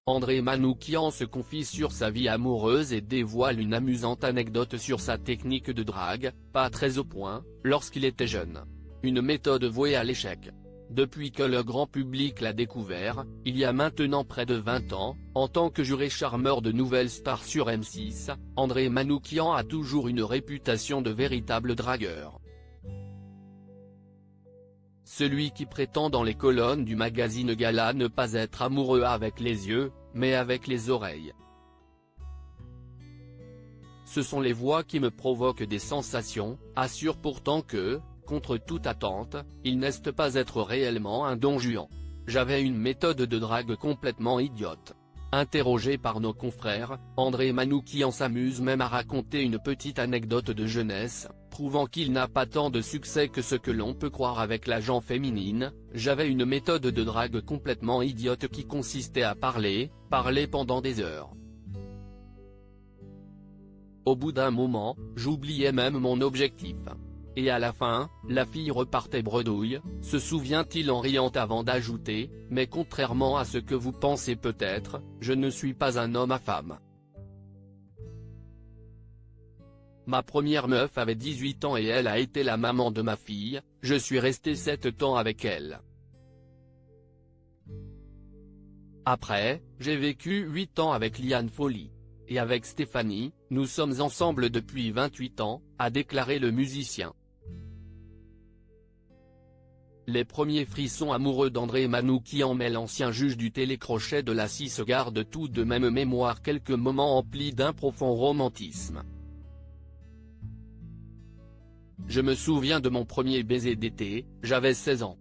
André Manoukian se confie sur sa vie amoureuse et dévoile une amusante anecdote sur sa technique de drague, pas très au point, lorsqu'il était jeune. Une méthode vouée à l'échec. Depuis que le grand public l'a découvert, il y a maintenant près de 20 ans, en tant que juré charmeur de Nouvelle Star sur M6, André Manoukian a toujours une réputation de véritable dragueur. Celui qui prétend dans les colonnes du magazine Gala ne pas être amoureux avec les yeux, mais avec les oreilles. Ce sont les voix qui me provoquent des sensations, assure pourtant que, contre toute attente, il n'est pas être réellement un Don Juan. J'avais une méthode de drague complètement idiote. Interrogé par nos confrères, André Manoukian s'amuse même à raconter une petite anecdote de jeunesse, prouvant qu'il n'a pas tant de succès que ce que l'on peut croire avec la gent féminine. J'avais une méthode de drague complètement idiote qui consistait à parler pendant des heures. Au bout d'un moment, j'oubliais même mon objectif. Et à la fin, la fille repartait bredouille, se souvient-il en riant avant d'ajouter, mais contrairement à ce que vous pensez peut-être, je ne suis pas un homme à femme. Ma première meuf avait 18 ans et elle a été la maman de ma fille, je suis resté 7 ans avec elle. Après, j'ai vécu 8 ans avec Liane Folly. Et avec Stéphanie, nous sommes ensemble depuis 28 ans, a déclaré le musicien. Les premiers frissons amoureux d'André Manoukian mais l'ancien juge du télécrochet de la 6 garde tout de même mémoire quelques moments emplis d'un profond romantisme. Je me souviens de mon premier baiser d'été, j'avais 16 ans.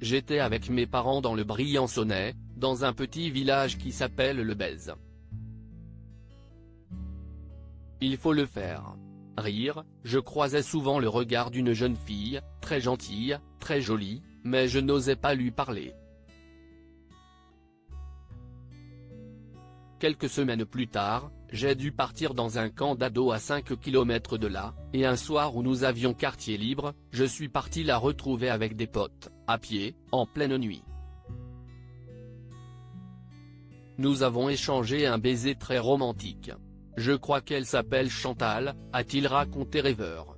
J'étais avec mes parents dans le Briançonnais, dans un petit village qui s'appelle Le Bèze. Il faut le faire. Rire, je croisais souvent le regard d'une jeune fille, très gentille, très jolie, mais je n'osais pas lui parler. Quelques semaines plus tard, j'ai dû partir dans un camp d'ados à 5 km de là, et un soir où nous avions quartier libre, je suis parti la retrouver avec des potes, à pied, en pleine nuit. Nous avons échangé un baiser très romantique. Je crois qu'elle s'appelle Chantal, a-t-il raconté Rêveur.